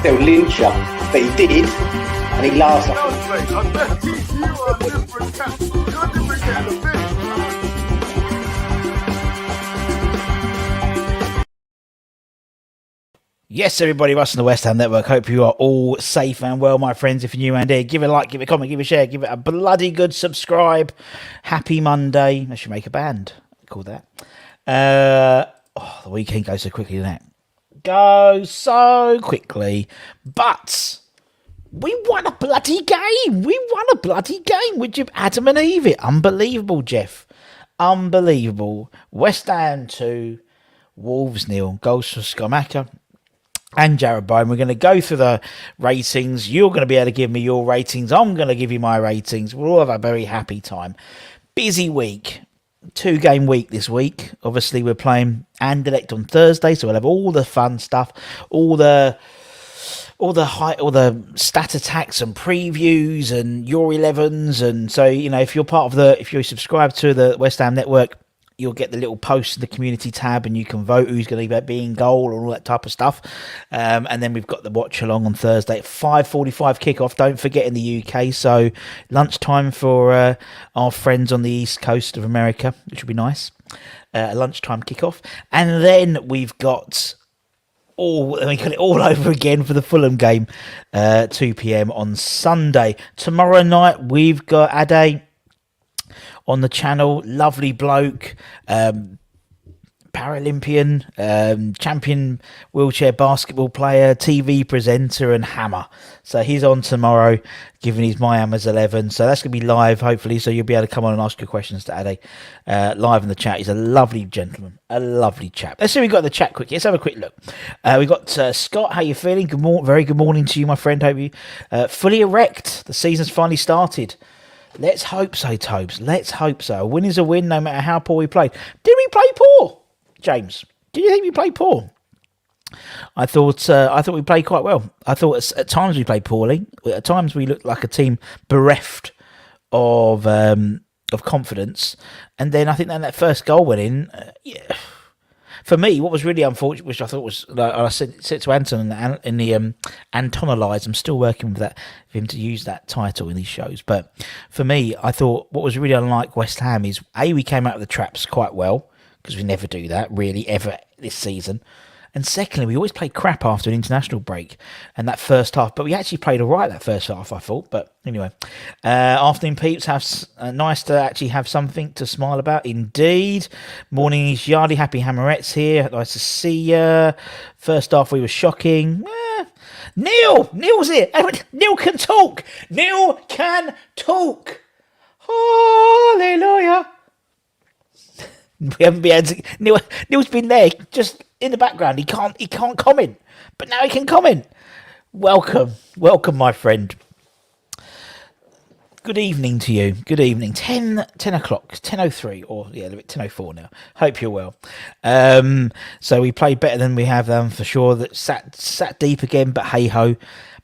they'll lynch you. But he did, and he laughs. Yes, everybody, Russ on the West Ham Network. Hope you are all safe and well, my friends. If you're new around here, give it a like, give it a comment, give it a share, give it a bloody good subscribe. Happy Monday. I should make a band. Call that. The weekend goes so quickly, doesn't it? Goes so quickly. But we won a bloody game. Would you Adam and Eve it? Unbelievable, Jeff. Unbelievable. West Ham 2, Wolves 0. Goals for Scamacca and Jared Bowen. We're going to go through the ratings. You're going to be able to give me your ratings. I'm going to give you my ratings. We'll all have a very happy time. Busy week. 2-game week this week. Obviously, we're playing Anderlecht on Thursday, so we'll have all the fun stuff, all the stat attacks and previews and your 11s. And so, if you're subscribed to the West Ham Network, you'll get the little post in the community tab and you can vote who's going to be in goal and all that type of stuff. And then we've got the watch along on Thursday at 5:45 kickoff. Don't forget, in the UK. So lunchtime for our friends on the East Coast of America, which will be nice. Lunchtime kickoff. And then we've got it all over again for the Fulham game, 2 p.m. on Sunday. Tomorrow night, we've got Ade on the channel. Lovely bloke, Paralympian, champion wheelchair basketball player, TV presenter and hammer. So he's on tomorrow giving his My Hammers 11. So that's going to be live, hopefully, so you'll be able to come on and ask your questions to Ade live in the chat. He's a lovely gentleman, a lovely chap. Let's see, we got the chat quickly. Let's have a quick look. We got Scott. How you feeling? Very good morning to you, my friend. Hope you fully erect. The season's finally started. Let's hope so, Tobes. Let's hope so. A win is a win, no matter how poor we played. Did we play poor, James? Did you think we played poor? I thought we played quite well. I thought at times we played poorly. At times we looked like a team bereft of confidence. And then I think that first goal went in. For me, what was really unfortunate, which I thought was, I said to Anton in the Antonalize, I'm still working with that, for him to use that title in these shows. But for me, I thought what was really unlike West Ham is, we came out of the traps quite well, because we never do that, really, ever this season. And secondly, we always play crap after an international break and that first half. But we actually played all right that first half, I thought. But anyway, afternoon peeps, nice to actually have something to smile about. Indeed. Morning, Yardy. Happy Hammerettes here. Nice to see you. First half, we were shocking. Neil's here. Neil can talk. Neil can talk. Hallelujah. We haven't been able to. Neil's been there, just in the background. He can't comment, but now he can comment. Welcome, my friend. Good evening to you. Good evening. 10 o'clock, 10:03, or 10:04 now. Hope you're well. So we played better than we have for sure. That sat deep again, but hey ho.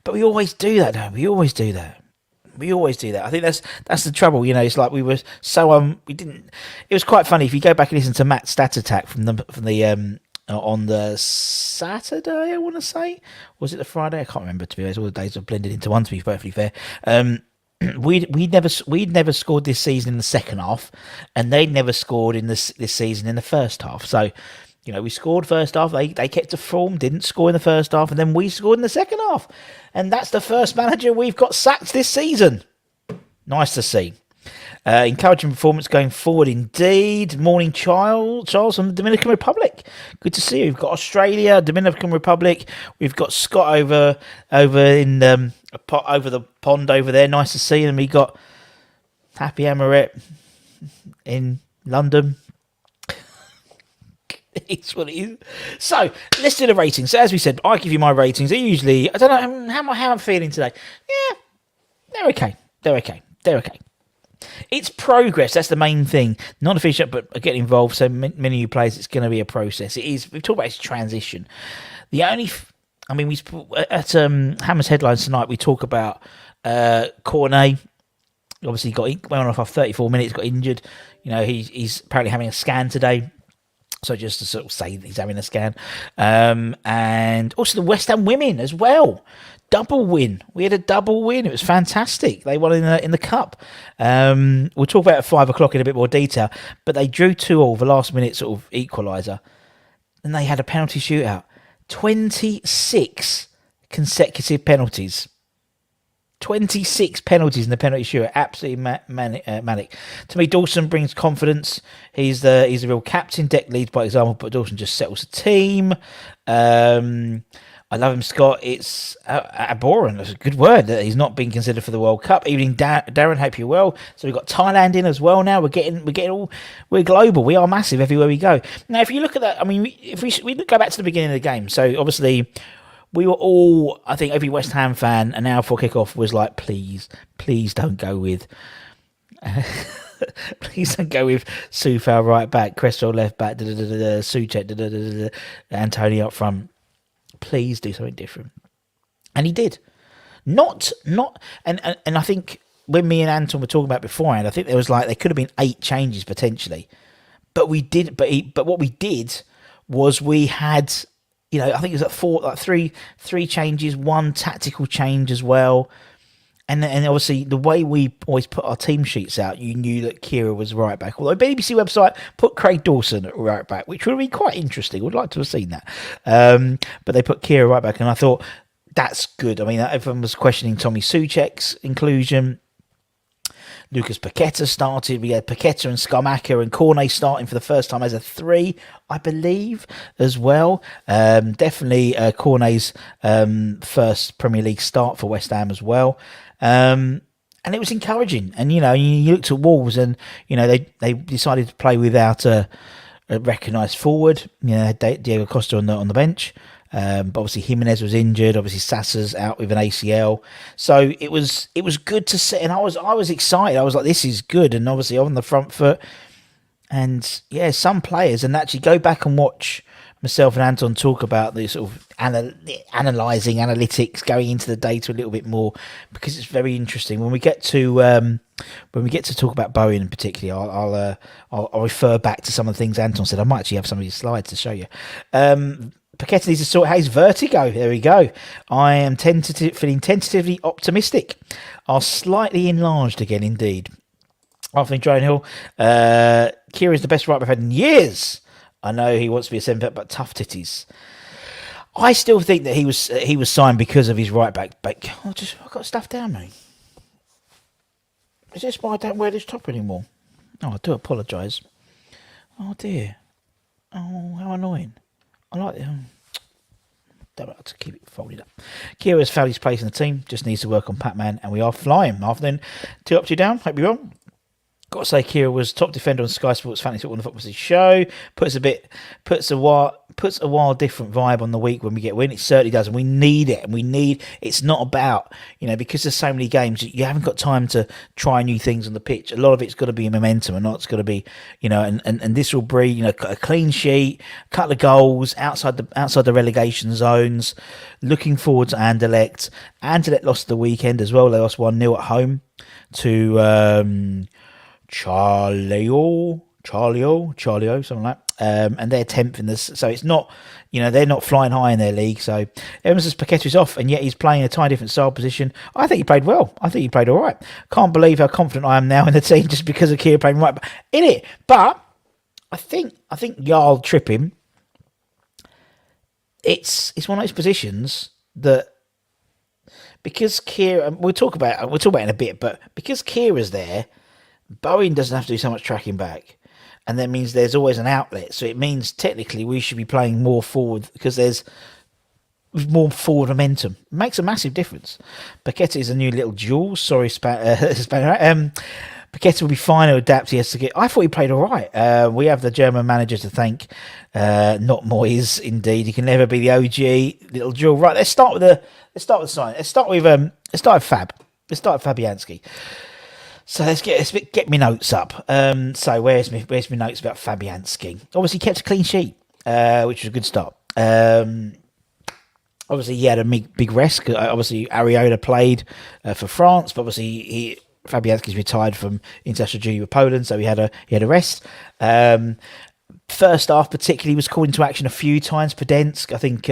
But we always do that, don't we? We always do that. I think that's the trouble, It's like we were so we didn't. It was quite funny if you go back and listen to Matt's stat attack from the on the Saturday, I want to say, was it the Friday? I can't remember, to be honest. All the days are blended into one, to be perfectly fair. We'd never scored this season in the second half, and they'd never scored in this season in the first half. So, we scored first half. They kept to form, didn't score in the first half, and then we scored in the second half. And that's the first manager we've got sacked this season. Nice to see. Encouraging performance going forward indeed. Morning, Charles from the Dominican Republic. Good to see you. We've got Australia, Dominican Republic. We've got Scott over in over the pond over there. Nice to see them. We got Happy Amaret in London. It's what it is. So let's do the ratings. So as we said, I give you my ratings. They're usually, I don't know how I'm feeling today. Yeah, they're okay. It's progress. That's the main thing. Not official, but get involved. So many of you players, it's going to be a process. It is. We've talked about its transition. We at Hammer's headlines tonight. We talk about Cornet. Obviously, went off after 34 minutes. Got injured. He's apparently having a scan today. So just to sort of say that he's having a scan. And also the West Ham women as well. Double win. We had a double win. It was fantastic. They won in the cup. We'll talk about it at 5 o'clock in a bit more detail. But they drew 2-2, the last minute sort of equaliser. And they had a penalty shootout. 26 consecutive penalties. 26 penalties in the penalty shootout. Absolutely manic. To me, Dawson brings confidence. He's the real captain. Deck leads by example, but Dawson just settles the team. I love him, Scott. It's abhorrent. That's a good word that he's not being considered for the World Cup. Evening, Darren. Hope you're well. So we've got Thailand in as well now. We're global. We are massive everywhere we go. Now, if you look at that, I mean, if we go back to the beginning of the game. So obviously, we were all, I think, every West Ham fan, an hour before kickoff was like, please don't go with. Please don't go with Soufal right back, Cresswell left back, Soucek, Antonio up front. Please do something different. And he did. And I think when me and Anton were talking about beforehand, I think there could have been 8 changes potentially. But we did but what we did was we had, I think it was three changes, 1 tactical change as well. And obviously, the way we always put our team sheets out, you knew that Kehrer was right back. Although BBC website put Craig Dawson at right back, which would be quite interesting. Would like to have seen that. But they put Kehrer right back, and I thought, that's good. I mean, everyone was questioning Tommy Soucek's inclusion. Lucas Paqueta started. We had Paqueta and Scamacca and Cornet starting for the first time as a 3, I believe, as well. Definitely Cornet's first Premier League start for West Ham as well. And it was encouraging. And, you looked at Wolves and, they decided to play without a recognised forward. Diego Costa on the bench. But obviously Jimenez was injured. Obviously Sassa's out with an ACL. So it was good to see. And I was excited. I was like, this is good. And obviously on the front foot. And yeah, some players, and actually go back and watch myself and Anton talk about the sort of analysing analytics, going into the data a little bit more, because it's very interesting. When we get to talk about Bowen in particular, I'll refer back to some of the things Anton said. I might actually have some of these slides to show you. Paqueta needs to sort out his vertigo. There we go. I am feeling tentatively optimistic. Are slightly enlarged again, indeed. After Drone Hill, Kehrer is the best right back I've had in years. I know he wants to be a 7-back, but tough titties. I still think that he was signed because of his right back. I've got stuff down me. Is this why I don't wear this top anymore? Oh, I do apologise. Oh dear. Oh, how annoying. I like it. Don't have to keep it folded up. Kehrer has found his place in the team. Just needs to work on Pac-Man, and we are flying. Afternoon, 2 up, 2 down. Hope you're wrong. Got to say, Kehrer was top defender on Sky Sports Fantasy Football on the Football show. Puts a wild different vibe on the week when we get a win. It certainly does, and we need it. And it's not about, because there's so many games, you haven't got time to try new things on the pitch. A lot of it's got to be momentum, and not it's got to be, and this will bring, a clean sheet, a couple of goals outside the relegation zones. Looking forward to Anderlecht. Anderlecht lost the weekend as well. They lost 1-0 at home to Charlio, something like that. And they're 10th in this, so it's not, they're not flying high in their league. So Emerson Paqueta is off, and yet he's playing a tiny different style position. I think he played well. I think he played all right. Can't believe how confident I am now in the team just because of Kehrer playing right in it. But I think Jarl tripping. It's one of those positions that, because Kehrer, we'll talk about it in a bit, but because Kehrer there, Bowen doesn't have to do so much tracking back, and that means there's always an outlet. So it means technically we should be playing more forward because there's more forward momentum. It makes a massive difference. Paqueta is a new little jewel. Sorry, Paqueta will be fine to adapt. I thought he played all right. We have the German manager to thank, not Moyes. Indeed, he can never be the OG little jewel. Right, let's start with the sign. Let's start with Fab. Let's start with Fabianski. So let's get me notes up. So where's my notes about Fabianski? Obviously kept a clean sheet, which was a good start. Obviously he had a big rest. Obviously Areola played for France, but obviously Fabianski's retired from international duty with Poland, so he had a rest. First half particularly was called into action a few times. Fabianski, I think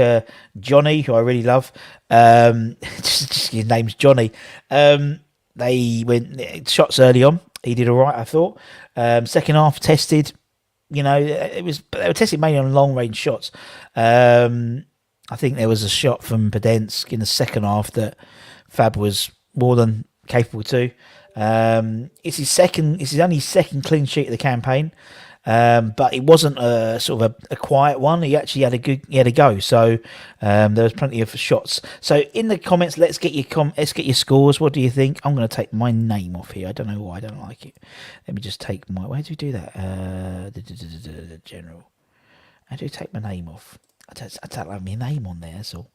Johnny, who I really love, just his name's Johnny. They went shots early on. He did all right, I thought. Second half tested, they were tested mainly on long range shots. I think there was a shot from Fabianski in the second half that Fab was more than capable to. It's his only second clean sheet of the campaign. But it wasn't a sort of a quiet one. He actually had a go. So there was plenty of shots. So in the comments, let's get your scores. What do you think? I'm going to take my name off here. I don't know why I don't like it. Let me just take my. Where do we do that? General. How do you take my name off? I don't have my name on there. So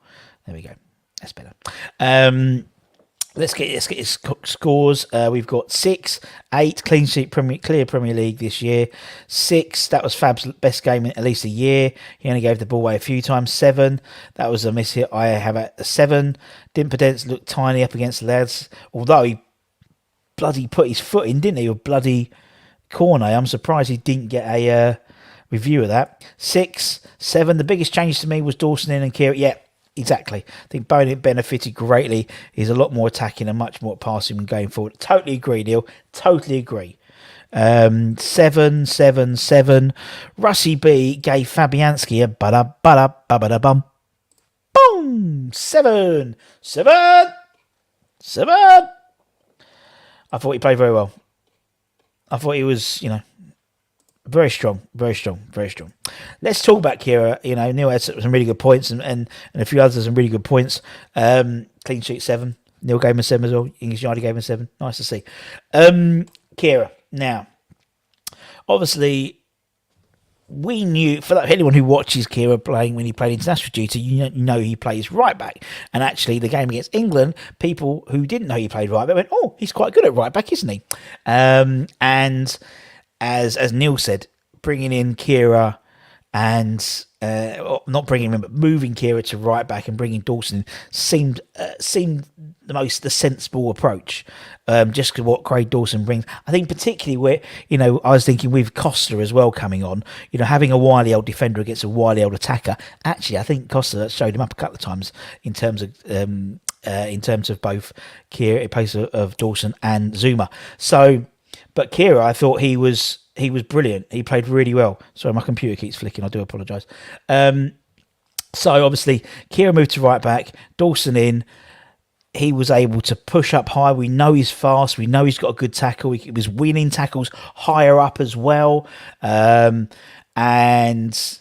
there we go. That's better. Let's get his scores. We've got 6, 8 clean sheet clear Premier League this year. 6, that was Fab's best game in at least a year. He only gave the ball away a few times. 7, that was a miss hit. I have at a 7. Didn't Podence look tiny up against the lads, although he bloody put his foot in, didn't he? A bloody corner. I'm surprised he didn't get a review of that. 6, 7. The biggest change to me was Dawson in and Kehrer. Yeah. Exactly. I think Bowen benefited greatly. He's a lot more attacking and much more passing when going forward. Totally agree, Neil. Totally agree. 7, 7, 7. Russie B gave Fabianski a bum. Boom! 7. 7. 7. I thought he played very well. I thought he was, very strong. Let's talk about Kehrer. Neil had some really good points and a few others some really good points. Clean sheet 7. Neil gave him a 7 as well. English Yardy gave him a 7. Nice to see. Kehrer. Now, obviously, we knew, for anyone who watches Kehrer playing when he played international duty, you know he plays right back. And actually, the game against England, people who didn't know he played right back went, oh, he's quite good at right back, isn't he? And as Neil said, bringing in Kehrer and not bringing him in, but moving Kehrer to right back and bringing Dawson in seemed the sensible approach. Just what Craig Dawson brings, I think, particularly where I was thinking with Costa as well coming on. Having a wily old defender against a wily old attacker. Actually, I think Costa showed him up a couple of times in terms of both Kehrer in place of Dawson and Zuma. So. But Kehrer, I thought he was brilliant. He played really well. Sorry, my computer keeps flicking. I do apologise. So obviously, Kehrer moved to right back. Dawson in. He was able to push up high. We know he's fast. We know he's got a good tackle. He was winning tackles higher up as well. There was,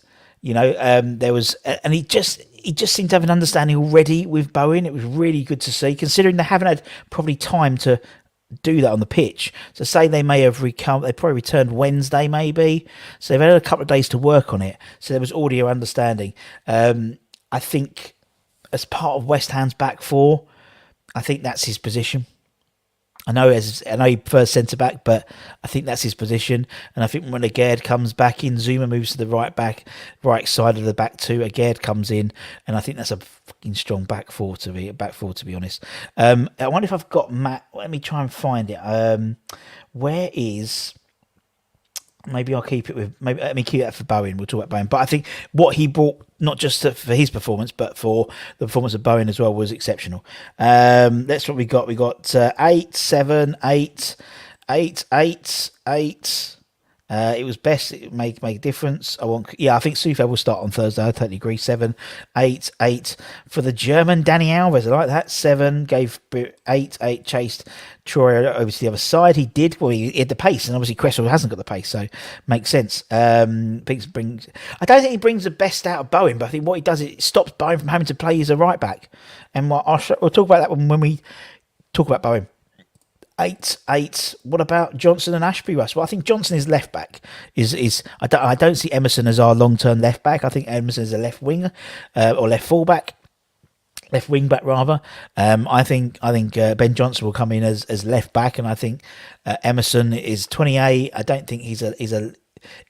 and he just seemed to have an understanding already with Bowen. It was really good to see, considering they haven't had probably time to do that on the pitch. So say they may have they probably returned Wednesday maybe, so they've had a couple of days to work on it, so there was audio understanding. I think as part of West Ham's back four, I think that's his position. I know he prefers centre back, but I think that's his position. And I think when Agard comes back in, Zuma moves to the right side of the back two. Agard comes in, and I think that's a fucking strong back four to be honest. I wonder if I've got Matt. Let me try and find it. Where is? Maybe I'll keep it with. Maybe let me keep that for Bowen. We'll talk about Bowen, but I think what he brought, not just for his performance, but for the performance of Bowen as well, was exceptional. That's what we got. We got 8, 7, 8, 8, 8, 8. It was best. It make a difference. I think Soucek will start on Thursday. I totally agree. 7, 8, 8 for the German Danny Alves. I like that. 7 gave 8, 8 chased Troy over to the other side. He did. Well, he had the pace, and obviously Cresswell hasn't got the pace, so makes sense. I don't think he brings the best out of Bowen, but I think what he does is it stops Bowen from having to play as a right back. And we'll talk about that when we talk about Bowen. 8, 8. What about Johnson and Ashby, Russ? Well, I think Johnson is left back. I don't see Emerson as our long-term left back. I think Emerson is a left winger or left fullback, left wing back rather. I think Ben Johnson will come in as left back, and I think Emerson is 28. I don't think he's a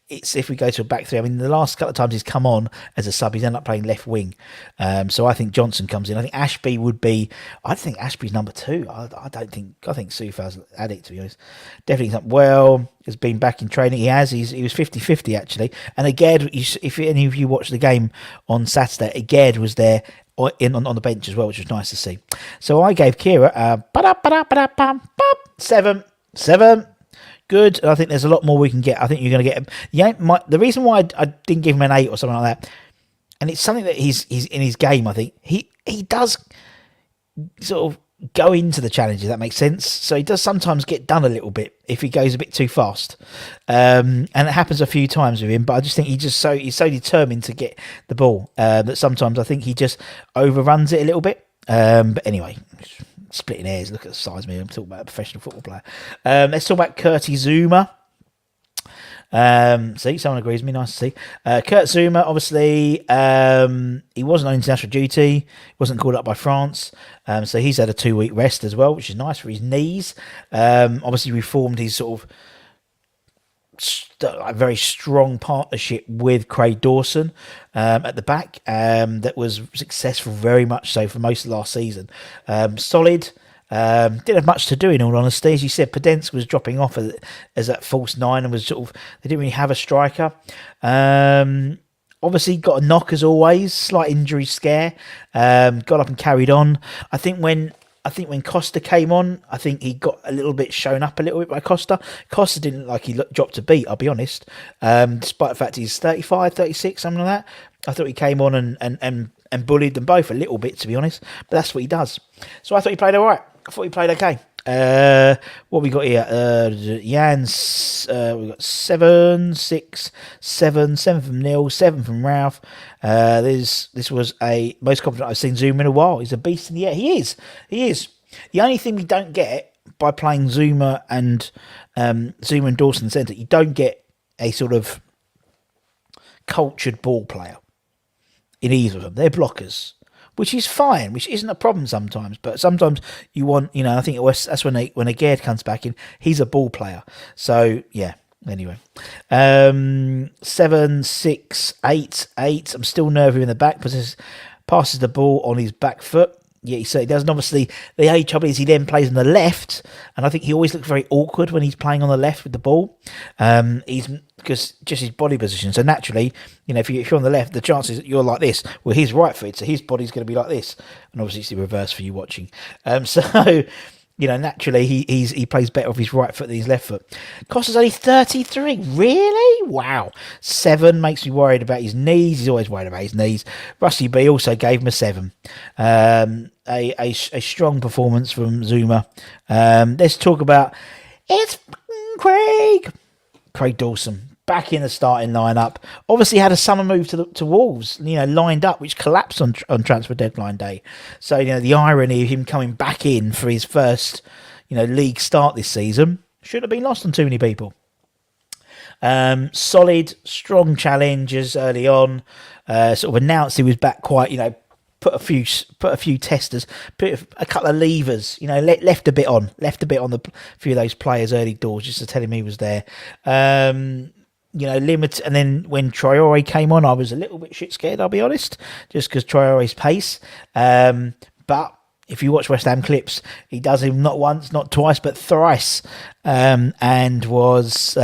it's if we go to a back three. I mean, the last couple of times he's come on as a sub, he's ended up playing left wing. So I think Johnson comes in. I think Ashby would be. I think Ashby's number 2. I think Soufal's had it, to be honest. Definitely not well. Has been back in training. He was 50-50 actually. And again, if any of you watched the game on Saturday, again was there on the bench as well, which was nice to see. So I gave Kehrer a 7. Good. And I think there's a lot more we can get. I think you're going to get him. Yeah, the reason why I didn't give him an 8 or something like that, and it's something that he's in his game. I think he does sort of go into the challenges. That makes sense. So he does sometimes get done a little bit if he goes a bit too fast, and it happens a few times with him. But I just think he's so determined to get the ball that sometimes I think he just overruns it a little bit. But anyway, splitting hairs. Look at the size of me. I'm talking about a professional football player. Let's talk about Curtis Zouma. See, someone agrees with me. Nice to see. Kurt Zouma, obviously, he wasn't on international duty. He wasn't called up by France. So he's had a 2-week rest as well, which is nice for his knees. Obviously, we formed his sort of a very strong partnership with Craig Dawson at the back that was successful, very much so, for most of last season. Solid. Didn't have much to do, in all honesty. As you said, Podence was dropping off as that false 9 and was sort of, they didn't really have a striker. Obviously got a knock as always, slight injury scare. Got up and carried on. I think when Costa came on, I think he got a little bit shown up a little bit by Costa. Costa didn't look like he dropped a beat, I'll be honest. Despite the fact he's 35, 36, something like that. I thought he came on and bullied them both a little bit, to be honest. But that's what he does. So I thought he played all right. I thought he played okay. What we got here? Jan's, we got 7, 6, 7 from Neil, 7 from Ralph. This was a most confident I've seen Zouma in a while. He's a beast in the air. He is. The only thing we don't get by playing Zouma and Dawson centre, you don't get a sort of cultured ball player in either of them. They're blockers, which is fine, which isn't a problem sometimes. But sometimes you want, I think that's when a Gerd comes back in, he's a ball player. So, yeah, anyway. 7, 6, 8. I'm still nervy in the back, but passes the ball on his back foot. Yeah, he certainly does. And obviously, the only trouble is he then plays on the left, and I think he always looks very awkward when he's playing on the left with the ball. Because just his body position. So naturally, if you're on the left, the chances that you're like this. Well, he's right footed, so his body's going to be like this. And obviously, it's the reverse for you watching. So naturally, he plays better with his right foot than his left foot. Costa's only 33. Really? Wow. 7 makes me worried about his knees. He's always worried about his knees. Rusty B also gave him a 7. A strong performance from Zouma. Let's talk about it's Craig Dawson. Back in the starting lineup. Obviously had a summer move to Wolves, lined up, which collapsed on transfer deadline day. So, the irony of him coming back in for his first, league start this season shouldn't have been lost on too many people. Solid, strong challenges early on. Sort of announced he was back quite, put a few testers, put a couple of levers, left a bit on the few of those players early doors just to tell him he was there. Limit, and then when Traore came on, I was a little bit shit scared, I'll be honest, just because Traore's pace. But if you watch West Ham clips, he does him not once, not twice, but thrice, and was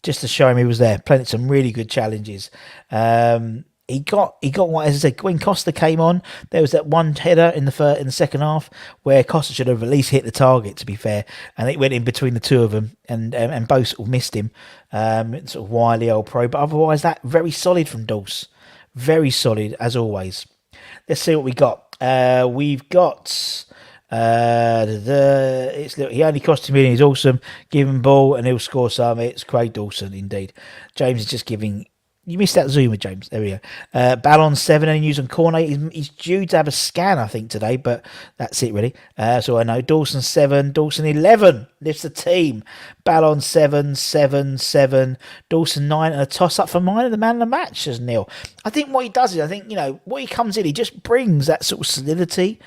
just to show him he was there, playing some really good challenges. He got what, as I said, when Costa came on, there was that one header in the second half where Costa should have at least hit the target, to be fair, and it went in between the two of them, and both sort of missed him. Sort of wily old pro, but otherwise that very solid from Dawes, very solid as always. Let's see what we got. We've got he only cost him in. He's awesome. Give him ball and he'll score some. It's Craig Dawson indeed. James is just giving. You missed that Zouma, James. There we go. Ballon 7 and news on Cornet. He's due to have a scan, I think, today, but that's it, really. So I know. Dawson 7, Dawson 11 lifts the team. Ballon 7, 7, 7. Dawson 9 and a toss-up for mine and the man of the match, says Neil. I think what he does is, what he comes in, he just brings that sort of solidity.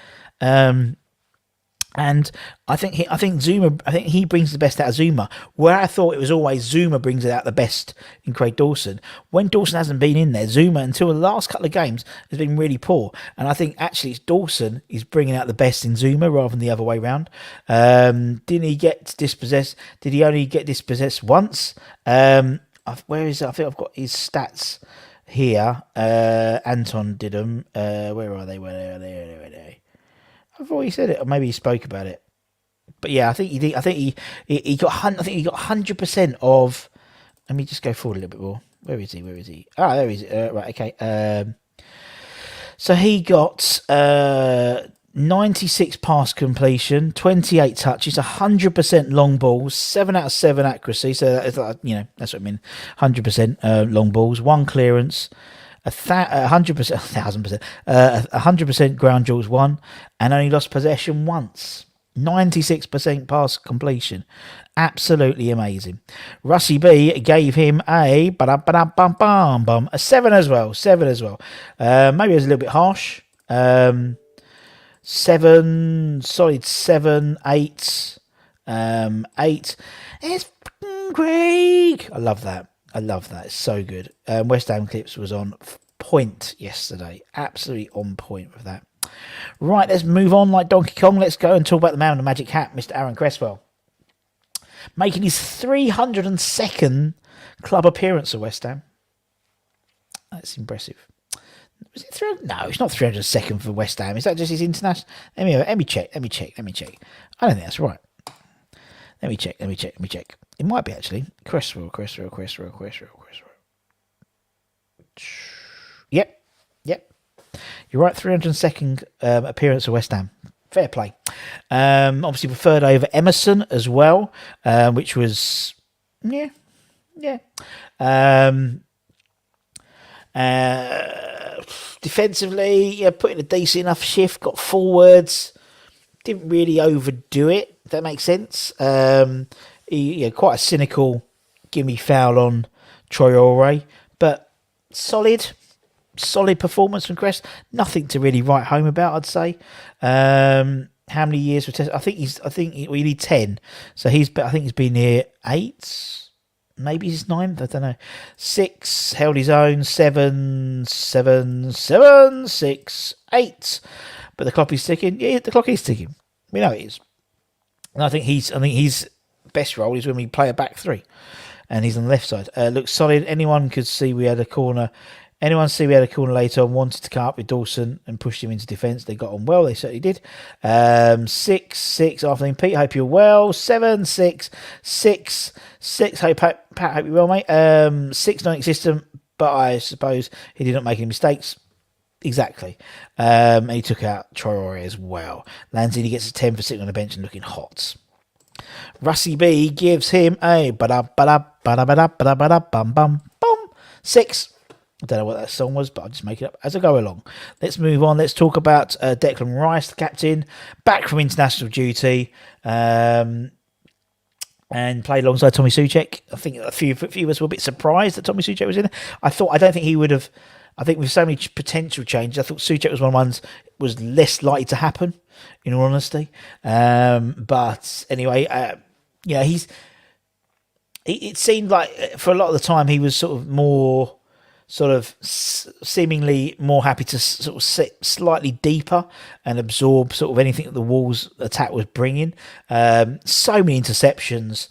And I think he brings the best out of Zuma. Where I thought it was always Zuma brings it out the best in Craig Dawson. When Dawson hasn't been in there, Zuma until the last couple of games has been really poor. And I think actually it's Dawson is bringing out the best in Zuma rather than the other way round. Didn't he get dispossessed? Did he only get dispossessed once? Where is it? I think I've got his stats here. Anton did them. Where are they? Where are they? I thought he said it, or maybe he spoke about it. But yeah, I think he did. I think he got 100% of. Let me just go forward a little bit more. Where is he? Ah, there he is. Right, okay. So he got 96 pass completion, 28 touches, 100% long balls, 7 out of 7 accuracy. So that's that's what I mean. 100% long balls, 1 clearance. 100% ground duels won, and only lost possession once. 96% pass completion, absolutely amazing. Russie B gave him a 7 as well. Maybe it was a little bit harsh. 7, solid 7, 8, 8. It's Craig. I love that. It's so good. West Ham Clips was on point yesterday. Absolutely on point with that. Right, let's move on like Donkey Kong. Let's go and talk about the man with the magic hat, Mr. Aaron Cresswell. Making his 302nd club appearance at West Ham. That's impressive. Was it 300? No, it's not 302nd for West Ham. Is that just his international? Let me check. I don't think that's right. Let me check. It might be actually. Cresswell. Yep. You're right, 302nd appearance of West Ham. Fair play. Obviously preferred over Emerson as well, which was, yeah. Defensively, put in a decent enough shift, got forwards, didn't really overdo it, if that makes sense. He quite a cynical gimme foul on Traore, but solid performance from Crest. Nothing to really write home about, I'd say. How many years were tested? I think we need 10. So I think he's been here 8. Maybe he's 9th. I don't know. 6 held his own. 7, 6, 8. But the clock is ticking. Yeah, the clock is ticking. We know it is. And I think his best role is when we play a back 3, and he's on the left side. Looks solid. Anyone see we had a corner later on, wanted to come up with Dawson and pushed him into defence. They got on well. They certainly did. 6 afternoon, Pete. Hope you're well. 7, 6, 6, 6. Pat, hope you're well, mate. 6 non-existent, but I suppose he did not make any mistakes. Exactly. And he took out Traore as well. Lanzini gets a 10 for sitting on the bench and looking hot. Russie B gives him a 6. I don't know what that song was, but I'll just make it up as I go along. Let's move on. Let's talk about Declan Rice, the captain, back from international duty, and played alongside Tommy Soucek. I think a few of us were a bit surprised that Tommy Soucek was in there. I don't think he would have. I think with so many potential changes, I thought Soucek was one of the ones was less likely to happen, in all honesty. But anyway, it seemed like for a lot of the time he was seemingly more happy to sort of sit slightly deeper and absorb sort of anything that the Wolves attack was bringing. So many interceptions.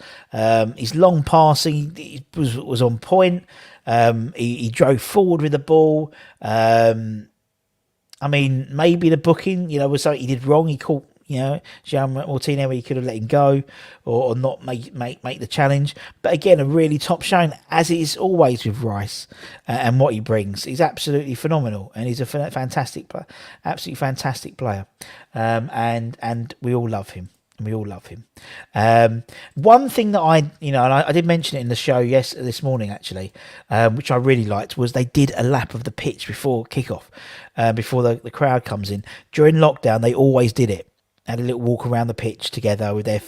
His long passing was on point. He drove forward with the ball. Maybe the booking, was something he did wrong. He caught, Jean Martinez, where he could have let him go or not make the challenge. But again, a really top showing, as it is always with Rice and what he brings. He's absolutely phenomenal, and he's a fantastic player, absolutely fantastic player. And we all love him. One thing that I did mention it in the show this morning actually, which I really liked, was they did a lap of the pitch before kickoff, before the crowd comes in. During lockdown, they always did it. Had a little walk around the pitch together with their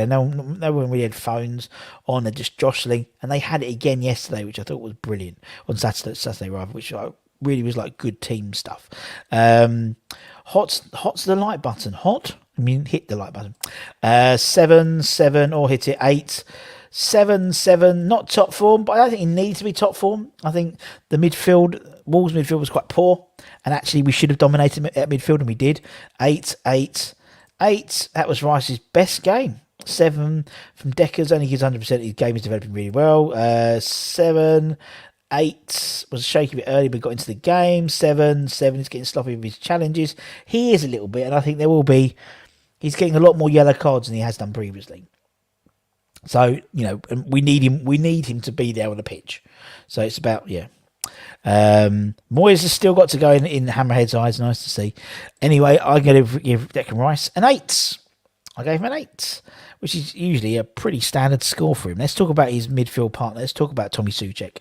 no one really had phones on, they're just jostling, and they had it again yesterday, which I thought was brilliant, on Saturday rather, which I really was like good team stuff. Hot's the like button. Hot? I mean, hit the like button. 7, or hit it 8. 7, not top form, but I don't think he needs to be top form. I think the Wolves midfield was quite poor, and actually we should have dominated at midfield, and we did. 8. That was Rice's best game. 7 from Deckers, only gives 100%. His game is developing really well. 7. 8 was shaky a bit early, but got into the game. 7 is getting sloppy with his challenges. He is a little bit, and I think there will be. He's getting a lot more yellow cards than he has done previously. So, we need him. We need him to be there on the pitch. So it's about, Moyes has still got to go in Hammerhead's eyes. Nice to see. Anyway, I'm going to give Declan Rice an 8. I gave him an 8, which is usually a pretty standard score for him. Let's talk about his midfield partner. Let's talk about Tommy Soucek.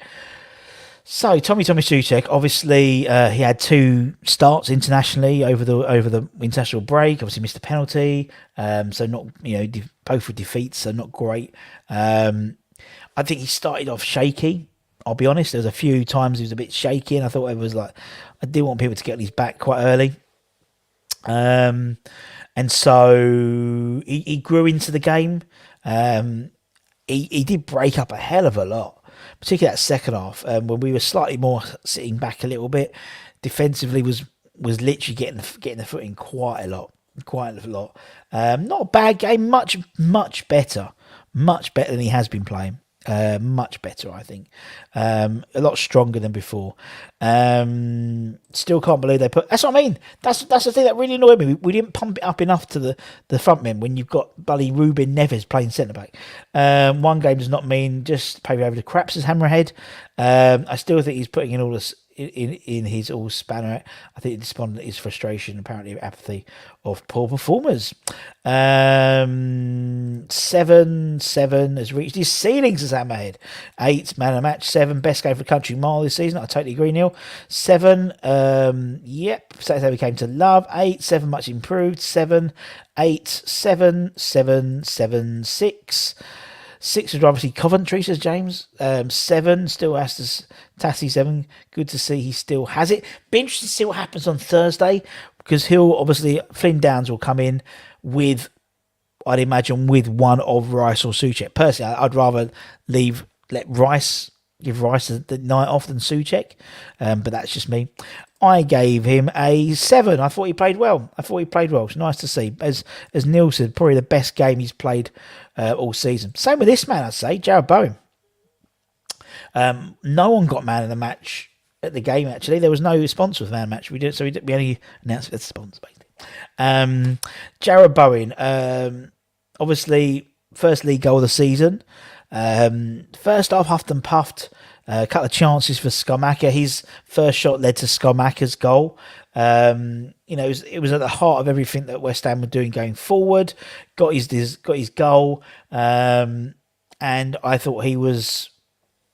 So Tommy Soucek, obviously, he had 2 starts internationally over the international break. Obviously missed a penalty, so not both were defeats, so not great. I think he started off shaky. I'll be honest. There was a few times he was a bit shaky, and I thought it was like I didn't want people to get on his back quite early. And so he grew into the game. He did break up a hell of a lot, particularly that second half, when we were slightly more sitting back a little bit. Defensively was literally getting the foot in quite a lot. Not a bad game, much better than he has been playing. Much better, I think. A lot stronger than before. Still can't believe they put. That's what I mean. That's the thing that really annoyed me. We didn't pump it up enough to the front men when you've got bloody Ruben Neves playing centre back. One game does not mean just pay over the craps as Hammerhead. I still think he's putting in all this. In his all spanner. I think despondent is frustration, apparently apathy of poor performers. 7 has reached his ceilings as Hammerhead. 8 man of the match. 7 best game for country mile this season. I totally agree, Neil. 7 Saturday we came to love. 8 7 much improved. 7 8 7 7 7 6. 6 was obviously Coventry, says James. 7 still has to Tassie 7. Good to see he still has it. Be interested to see what happens on Thursday, because Flynn Downs will come in with, I'd imagine, with one of Rice or Soucek. Personally, I'd rather give Rice the night off than Soucek, but that's just me. I gave him a 7. I thought he played well. It's nice to see. As Neil said, probably the best game he's played all season. Same with this man, I'd say, Jared Bowen. No one got man of the match at the game, actually. There was no sponsor of man of the match. We only announced the sponsor, basically. Jared Bowen, obviously, first league goal of the season. First half, huffed and puffed. A couple of chances for Scamacca. His first shot led to Scamacca's goal. It was at the heart of everything that West Ham were doing going forward. Got his goal, and I thought he was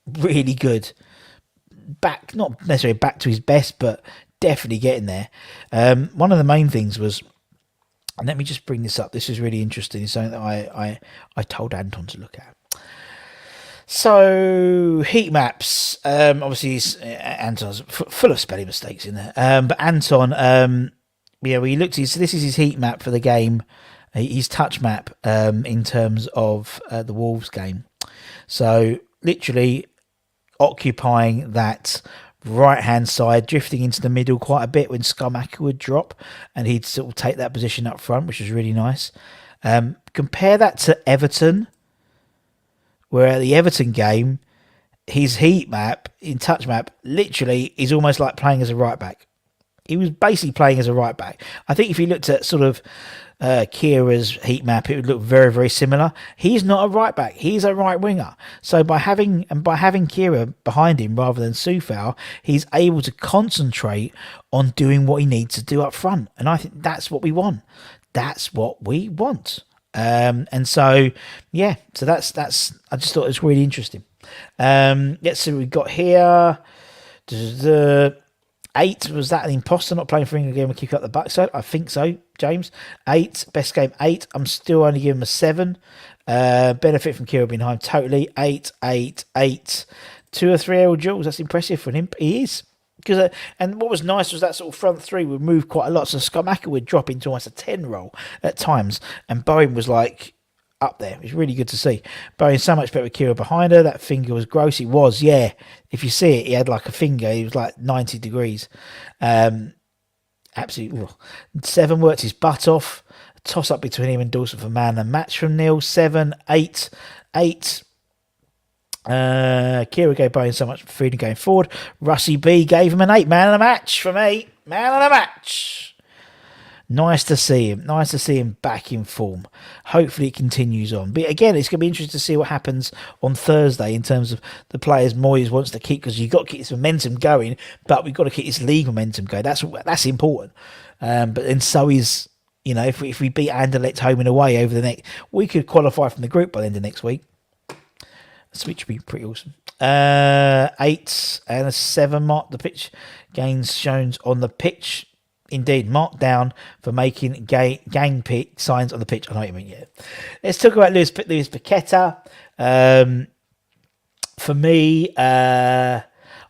really good. Back, not necessarily back to his best, but definitely getting there. One of the main things was, and let me just bring this up. This is really interesting. It's something that I told Anton to look at. So, heat maps. Obviously, Anton's full of spelling mistakes in there. But Anton, we looked at, so this is his heat map for the game, his touch map in terms of the Wolves game. So, literally occupying that right-hand side, drifting into the middle quite a bit when Scamacca would drop, and he'd sort of take that position up front, which was really nice. Compare that to Everton, where at the Everton game, his heat map, in touch map, literally is almost like playing as a right back. He was basically playing as a right back. I think if you looked at sort of Kehrer's heat map, it would look very, very similar. He's not a right back. He's a right winger. So by having Kehrer behind him rather than Soufal, he's able to concentrate on doing what he needs to do up front. And I think that's what we want. And so that's I just thought it was really interesting. Let's see what we've got here. The 8, was that an imposter not playing for England again? We kick up the backside. I think so, James. 8, best game 8. I'm still only giving him a 7. Benefit from Kehrer being home totally. 8. 2 or 3 aerial duels. That's impressive for him. He is. And what was nice was that sort of front three would move quite a lot. So Scamacca would drop into almost a 10 role at times, and Bowen was like up there. It was really good to see. Bowen so much better with Kehrer behind her. That finger was gross. It was, yeah. If you see it, he had like a finger. He was like 90 degrees. Absolutely. 7 worked his butt off. A toss up between him and Dawson for man and match from Neil. 7, 8, 8. Kehrer gave Bowen so much freedom going forward. Russie B gave him an 8. Man of the match for me. Man of the match. Nice to see him. Nice to see him back in form. Hopefully it continues on. But again, it's going to be interesting to see what happens on Thursday in terms of the players Moyes wants to keep, because you've got to keep this momentum going, but we've got to keep this league momentum going. That's important. But then so is, if we beat Anderlecht home and away over the next, we could qualify from the group by the end of next week. Which would be pretty awesome. 8 and a 7 mark the pitch. Gains shown on the pitch. Indeed, marked down for making gang pick signs on the pitch. I know what you mean, yeah. Let's talk about Luis Paqueta. For me, I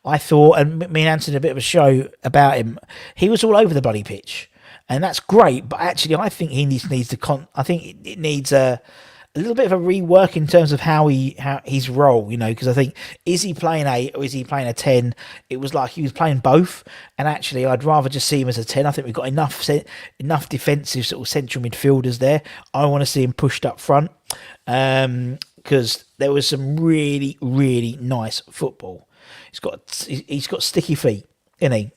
thought, and me and Anthony did a bit of a show about him, he was all over the bloody pitch. And that's great, but actually I think he needs to I think it needs a little bit of a rework in terms of how his role, because I think, is he playing 8 or is he playing a 10? It was like he was playing both, and actually I'd rather just see him as a 10. I think we've got enough defensive sort of central midfielders there. I want to see him pushed up front, because there was some really, really nice football. He's got sticky feet, isn't he?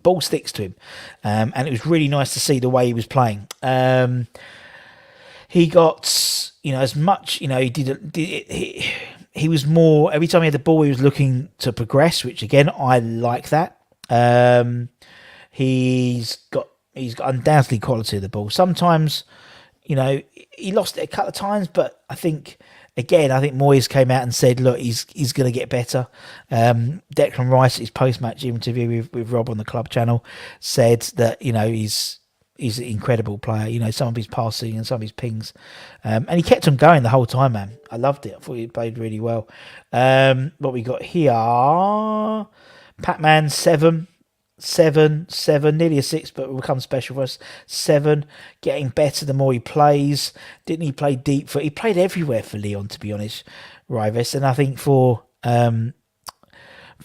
Ball sticks to him, and it was really nice to see the way he was playing. He got, as much, he was more, every time he had the ball, he was looking to progress, which again, I like that. He's got undoubtedly quality of the ball. Sometimes, he lost it a couple of times, but I think Moyes came out and said, look, he's going to get better. Declan Rice, his post-match interview with Rob on the club channel, said that, he's an incredible player. Some of his passing and some of his pings. And he kept him going the whole time, man. I loved it. I thought he played really well. What we got here, Pac-Man 7, nearly a 6, but will become special for us. 7, getting better the more he plays. Didn't he play deep he played everywhere for Lyon, to be honest, Rives. And I think for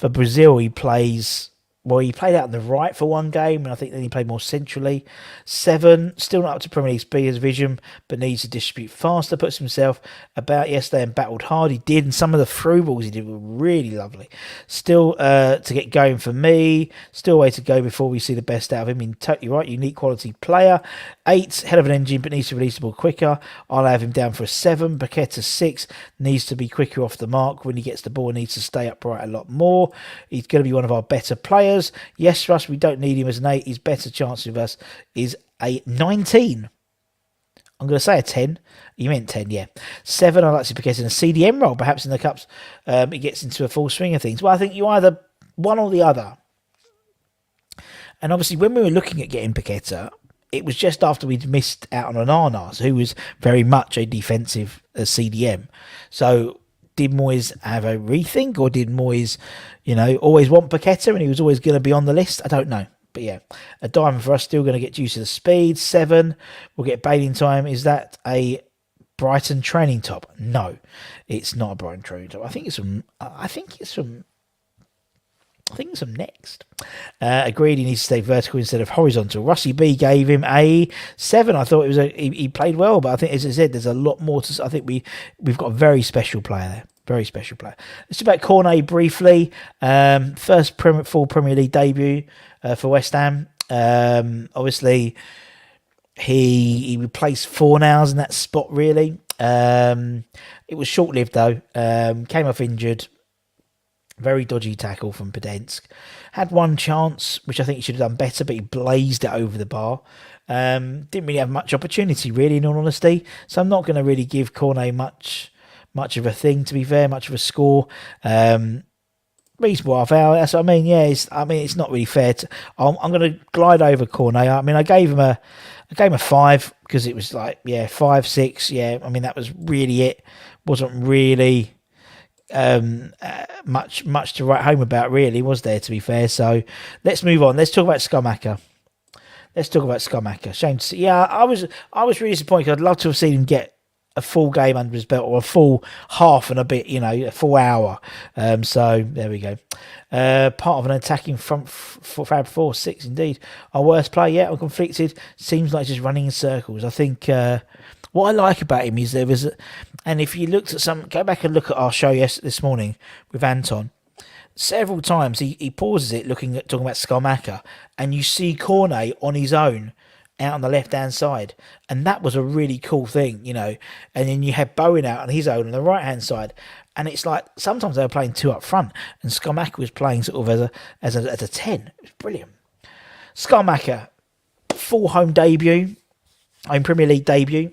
Brazil, he plays... Well, he played out on the right for one game, and I think then he played more centrally. 7, still not up to Premier League speed as vision, but needs to distribute faster. Puts himself about yesterday and battled hard. He did, and some of the through balls he did were really lovely. Still to get going for me. Still a way to go before we see the best out of him. You're totally right, unique quality player. 8, head of an engine, but needs to release the ball quicker. I'll have him down for a 7. Paqueta 6, needs to be quicker off the mark. When he gets the ball, needs to stay upright a lot more. He's going to be one of our better players. Yes, Russ, we don't need him as an 8. His better chance with us is a 19. I'm going to say a 10. You meant 10, yeah. 7, I'd like to see Paqueta in a CDM role, perhaps in the Cups. He gets into a full swing of things. Well, I think you either one or the other. And obviously, when we were looking at getting Paqueta, it was just after we'd missed out on Ananas, who was very much a defensive CDM. So did Moyes have a rethink, or did Moyes, always want Paqueta and he was always going to be on the list? I don't know. But yeah, a diamond for us, still going to get used to the speed. 7, we'll get bailing time. Is that a Brighton training top? No, it's not a Brighton training top. I think it's from Next. Agreed, he needs to stay vertical instead of horizontal. Russie B gave him a 7. I thought he played well, but I think, as I said, there's a lot more to. I think we've got a very special player there. Very special player. Let's talk about Cornet briefly. First full Premier League debut for West Ham. Obviously, he replaced Fornals in that spot, really. It was short-lived, though. Came off injured. Very dodgy tackle from Padensk. Had one chance, which I think he should have done better, but he blazed it over the bar. Didn't really have much opportunity, really, in all honesty. So I'm not going to really give Cornet much of a thing, to be fair, much of a score. Reasonable half hour. That's what I mean. Yeah, it's not really fair. I'm going to glide over Cornet. I gave him a 5 because it was 5, 6. Yeah, that was really it. Wasn't really much to write home about, really, was there, to be fair. So let's move on. Let's talk about Scamacca. Shame to see. Yeah, I was really disappointed. I'd love to have seen him get a full game under his belt, or a full half and a bit, a full hour. So there we go. Part of an attacking front for Fab 4-6, indeed. Our worst player yet. I'm conflicted. Seems like just running in circles. I think what I like about him is there was, and if you looked at go back and look at our show this morning with Anton. Several times he pauses it, talking about Scamacca, and you see Cornet on his own out on the left-hand side, and that was a really cool thing, And then you had Bowen out on his own on the right-hand side, and it's like sometimes they were playing two up front, and Scamacca was playing sort of as a 10. It was brilliant. Scamacca, full home Premier League debut.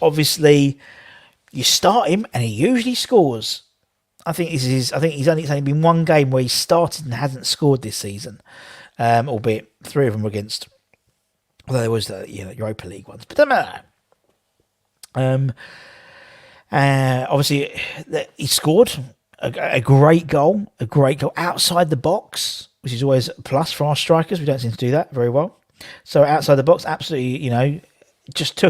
Obviously, you start him, and he usually scores. I think it's only been one game where he started and hasn't scored this season, albeit 3 of them were against. Although there was the Europa League ones, but doesn't matter. Obviously, he scored a great goal outside the box, which is always a plus for our strikers. We don't seem to do that very well. So outside the box, absolutely, just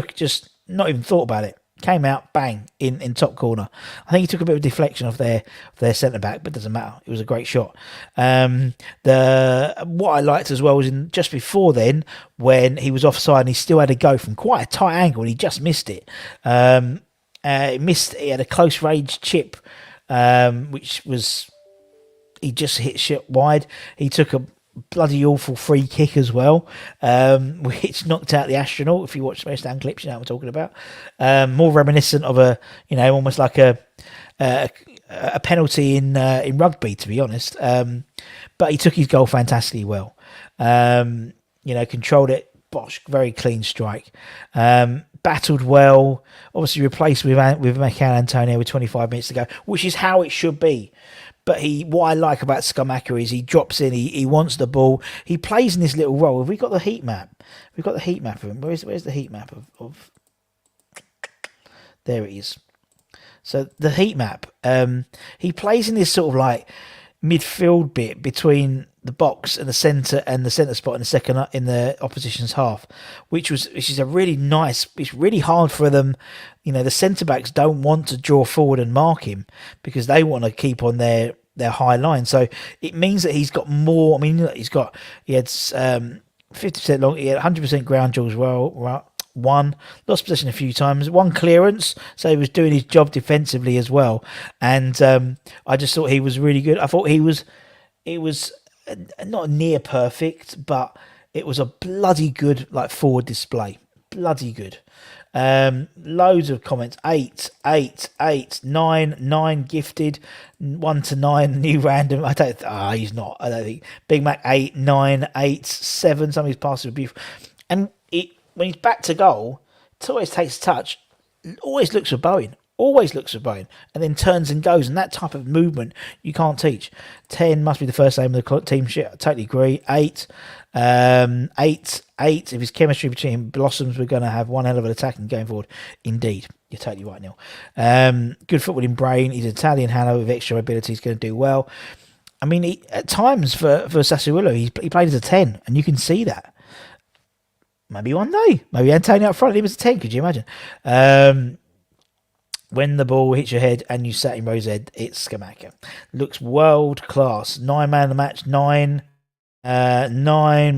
not even thought about it. Came out, bang, in top corner. I think he took a bit of deflection off their centre back, but it doesn't matter. It was a great shot. What I liked as well was just before then, when he was offside and he still had to go from quite a tight angle and he just missed it. He had a close range chip, which was, he just hit shit wide. He took a bloody awful free kick as well, which knocked out the astronaut. If you watch most stand clips, you know what I'm talking about. More reminiscent of almost like a penalty in rugby, to be honest. But he took his goal fantastically well. Controlled it. Bosh, very clean strike. Battled well. Obviously replaced with Michael Antonio with 25 minutes to go, which is how it should be. But what I like about Scamacca is he drops in, he wants the ball, he plays in this little role. Have we got the heat map? We've got the heat map of him. Where's the heat map of... There it is. So the heat map, he plays in this sort of like midfield bit between the box and the centre spot in the opposition's half, which is a really nice. It's really hard for them. The centre backs don't want to draw forward and mark him because they want to keep on their high line. So it means that he's got more. I mean, he had 50% long. He had 100% ground duels. One lost possession a few times, one clearance, so he was doing his job defensively as well. And I just thought he was really good. I thought it was not near perfect, but it was a bloody good forward display. Bloody good. Loads of comments. 8, 9 gifted, 1 to 9 new random. He's not. I don't think Big Mac 8, 9, 8, 7. Some of his passes were beautiful, and when he's back to goal, it always takes a touch, always looks for Bowen, and then turns and goes. And that type of movement you can't teach. 10 must be the first name of the team. Shit, I totally agree. 8. If his chemistry between him blossoms, we're going to have one hell of an attacking going forward. Indeed, you're totally right, Neil. Good footballing brain. He's an Italian Hanno with extra ability. He's going to do well. I mean, at times for Sassuolo, he played as a 10, and you can see that. Maybe one day. Maybe Antonio up front, he was a 10. Could you imagine? When the ball hits your head and you sat in Rose Ed, it's Scamacca. Looks world class. 9 man of the match. 9.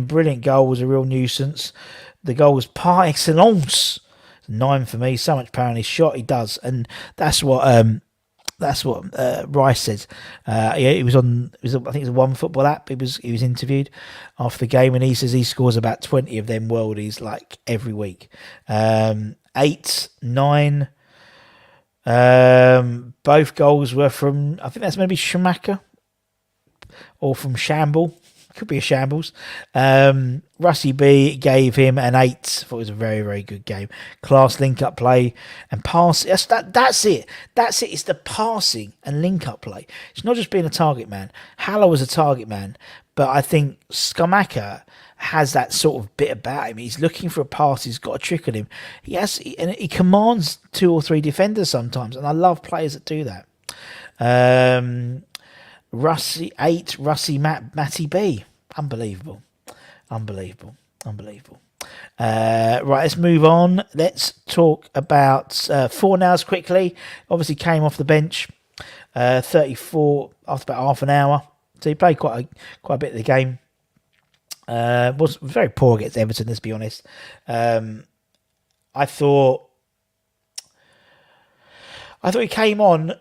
Brilliant goal. Was a real nuisance. The goal was par excellence. 9 for me. So much power in his shot. He does, and that's what Rice says. He was on. I think it was a One Football app. He was interviewed after the game, and he says he scores about 20 of them worldies every week. 8, 9. Both goals were from. I think that's maybe Scamacca or from Shamble. Could be a shambles. Rusty B gave him an 8. Thought it was a very, very good game. Class link-up play and pass. That's it. It's the passing and link-up play. It's not just being a target man. Haller was a target man, but I think Scamacca has that sort of bit about him. He's looking for a pass. He's got a trick on him. He commands 2 or 3 defenders sometimes, and I love players that do that. Matty B, unbelievable. Right, let's move on. Let's talk about Fornals quickly. Obviously came off the bench, 34 after about half an hour. So he played quite a bit of the game. Was very poor against Everton, let's be honest. I thought he came on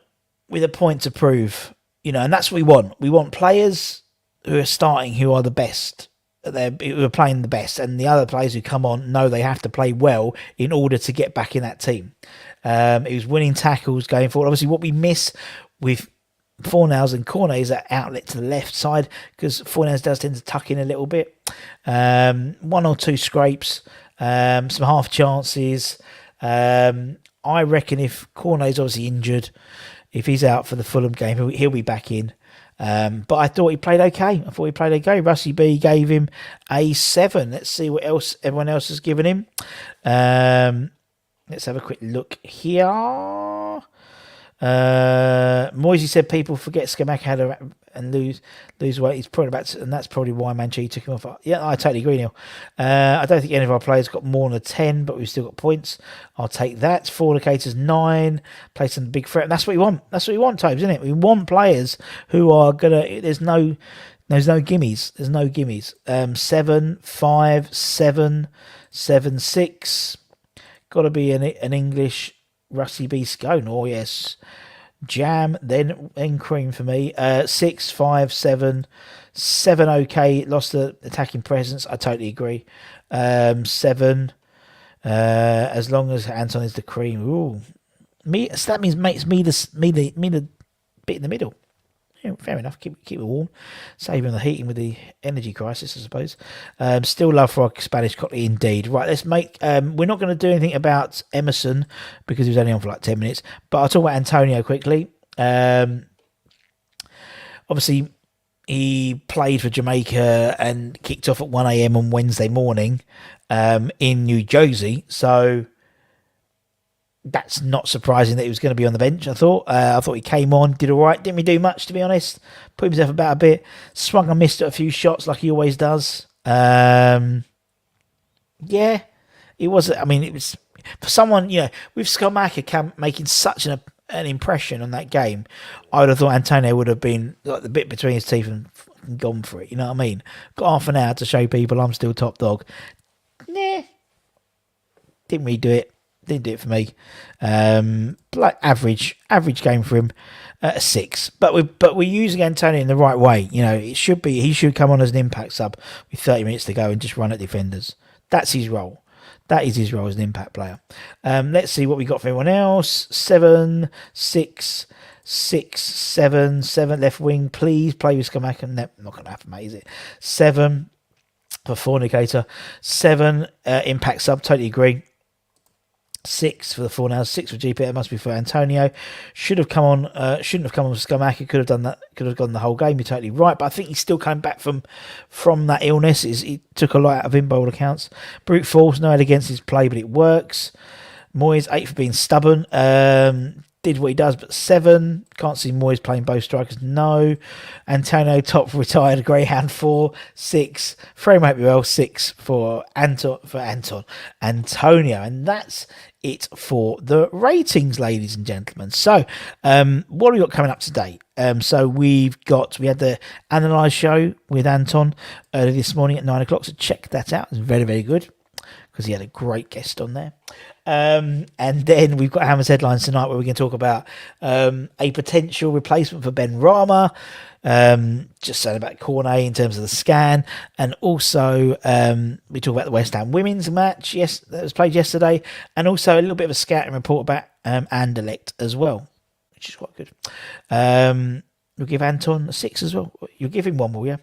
with a point to prove, and that's what we want. We want players who are starting who are the best. Who are playing the best, and the other players who come on know they have to play well in order to get back in that team. He was winning tackles going forward. Obviously, what we miss with Fornals and Cornet is that outlet to the left side, because Fornals does tend to tuck in a little bit. 1 or 2 scrapes, some half chances. I reckon if Cornet's obviously injured, if he's out for the Fulham game, he'll be back in. But I thought he played okay. Rusty B gave him a 7. Let's see what else everyone else has given him. Let's have a quick look here. Moisey said people forget Scamacca and lose weight. He's probably and that's probably why Mancini took him off. Yeah, I totally agree, Neil. I don't think any of our players got more than a 10, but we've still got points. I'll take that. Fornicators 9, play some big threat. And that's what we want. That's what we want, Tobes, isn't it? We want players who are gonna. There's no gimmies. 7, 5, 7, 7, 6. Got to be an English Rusty B scone. Oh yes. Jam, then cream for me. 6, 5, 7, 7 okay. Lost the attacking presence. I totally agree. 7. As long as Anton is the cream. Ooh, so that means makes me the bit in the middle. Yeah, fair enough. Keep it warm. Saving the heating with the energy crisis, I suppose. Still love for our Spanish cockney indeed. Right, let's make. We're not going to do anything about Emerson because he was only on for like 10 minutes. But I'll talk about Antonio quickly. Obviously, he played for Jamaica and kicked off at 1 a.m. on Wednesday morning in New Jersey. So that's not surprising that he was going to be on the bench. I thought he came on, did all right. Didn't really do much, to be honest. Put himself about a bit. Swung and missed at a few shots like he always does. Yeah, it was. I mean, it was for someone, with Scamacca making such an impression on that game. I would have thought Antonio would have been like the bit between his teeth and gone for it. You know what I mean? Got half an hour to show people I'm still top dog. Nah, didn't really do it. Didn't do it for me. Like average game for him, 6. But we're using Antonio in the right way. He should come on as an impact sub with 30 minutes to go and just run at defenders. That's his role. That is his role as an impact player. Let's see what we got for everyone else. 7, 6, 6, 7, 7 left wing. Please play with Scamacca. No, not going to happen, mate, is it? 7 for Fornicator. 7 impact sub. Totally agree. 6 for the Fornals, 6 for GP. That must be for Antonio. Shouldn't have come on with Scamacca. Could have done that. Could have gone the whole game. You're totally right. But I think he's still coming back from that illness. It took a lot out of him by all accounts. Brute force, no head against his play, but it works. Moyes 8 for being stubborn. Did what he does, but 7. Can't see Moyes playing both strikers. No. Antonio top retired greyhound 4, 6. Frame might be well 6 for Antonio, and that's it for the ratings, ladies and gentlemen. So, what have we got coming up today? So we had the Analyse show with Anton early this morning at 9 o'clock. So check that out. It's very, very good because he had a great guest on there. And then we've got Hammer's Headlines tonight where we're going to talk about a potential replacement for Ben Rama, just saying about Cornet in terms of the scan, and also we talk about the West Ham women's match that was played yesterday, and also a little bit of a scouting report about Anderlecht as well, which is quite good. We'll give Anton a 6 as well. You'll give him one more, yeah?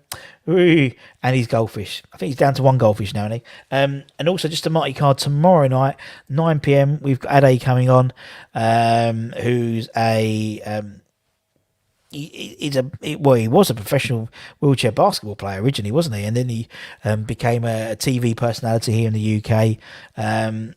Ooh, and he's goldfish. I think he's down to 1 goldfish now, isn't he? And also just a mighty card tomorrow night, 9 p.m. We've got Ade coming on, who's a he was a professional wheelchair basketball player originally, wasn't he? And then he became a TV personality here in the UK.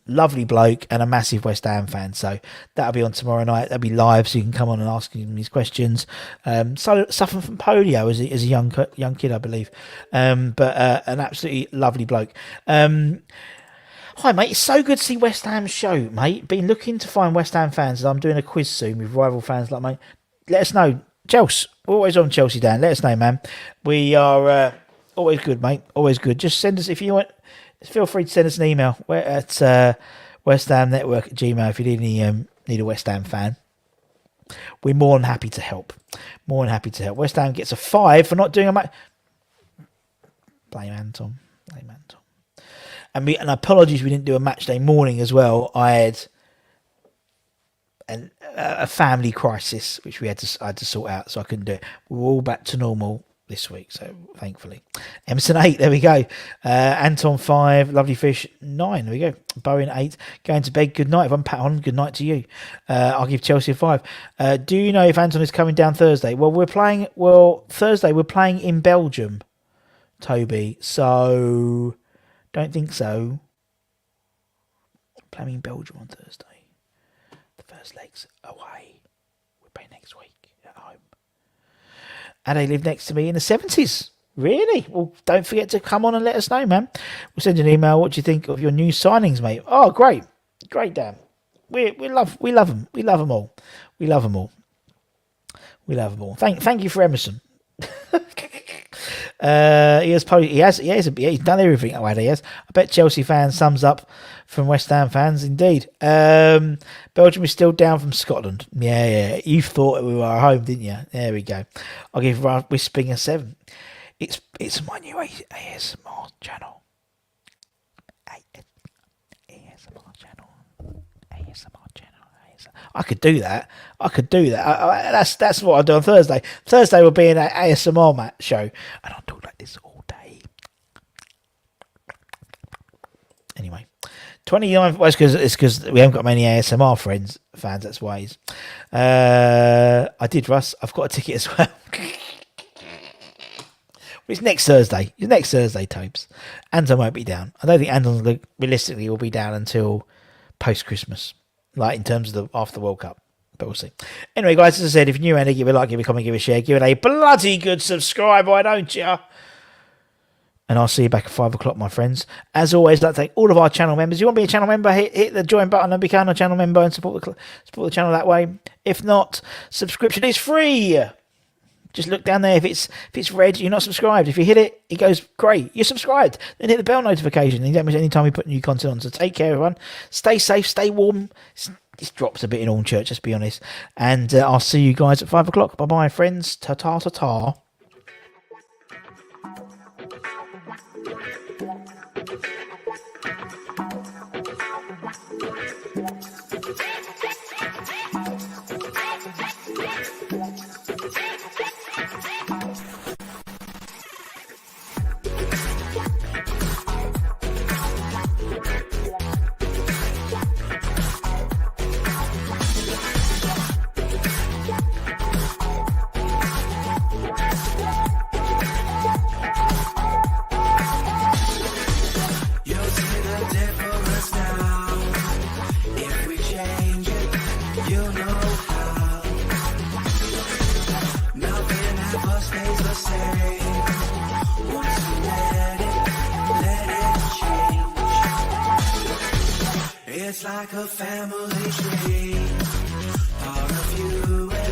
Lovely bloke and a massive West Ham fan. So that'll be on tomorrow night. That'll be live, so you can come on and ask him these questions. So suffering from polio as a young kid, I believe. But an absolutely lovely bloke. Hi, mate. It's so good to see West Ham's show, mate. Been looking to find West Ham fans. I'm doing a quiz soon with rival fans like mate. Let us know. Chelsea. We're always on Chelsea, Dan. Let us know, man. We are always good, mate. Always good. Just send us, if you want, feel free to send us an email. We're at West Ham Network at Gmail if you need a West Ham fan. We're more than happy to help. More than happy to help. West Ham gets a 5 for not doing a match. Blame Anton. And apologies we didn't do a match day morning as well. I had a family crisis which I had to sort out, so I couldn't do it. We're all back to normal this week, so thankfully. Emerson 8, there we go. Anton 5, Lovely Fish 9, there we go. Bowen 8, going to bed, good night. If I'm Pat on, good night to you. I'll give Chelsea a 5. Do you know if Anton is coming down Thursday? Thursday we're playing in Belgium, Toby, so don't think so. Playing in Belgium on Thursday. First legs away. We're playing next week at home. And they live next to me in the 70s. Really? Well, don't forget to come on and let us know, man. We'll send you an email. What do you think of your new signings, mate? Oh, great. Great, Dan. We love them. We love them all. We love them all. We love them all. Thank you for Emerson. He's done everything. Oh, he has. I bet Chelsea fans thumbs up from West Ham fans, indeed. Belgium is still down from Scotland. Yeah. You thought we were at home, didn't you? There we go. I'll give Whispering a 7. It's my new ASMR channel. ASMR channel. I could do that. That's what I do on Thursday. Thursday will be an ASMR show, and I'll talk like this all day. Anyway, 29. Well, it's because we haven't got many ASMR fans. That's why. I did, Russ. I've got a ticket as well. It's next Thursday. Tobes. Anton won't be down. I don't think Anton realistically will be down until post Christmas. Like in terms of after the World Cup, but we'll see. Anyway, guys, as I said, if you're new and give it a like, give it a comment, give it a share, give it a bloody good subscribe, why don't you? And I'll see you back at 5 o'clock, my friends. As always, I'd like to thank all of our channel members. You want to be a channel member? Hit the join button and become a channel member and support the channel that way. If not, subscription is free. Just look down there. If it's red, you're not subscribed. If you hit it, it goes great. You're subscribed. Then hit the bell notification. You don't miss any time we put new content on. So take care, everyone. Stay safe. Stay warm. This drops a bit in Hornchurch, let's be honest. And I'll see you guys at 5 o'clock. Bye bye, friends. Ta ta ta ta. It's like a family tree, part of you and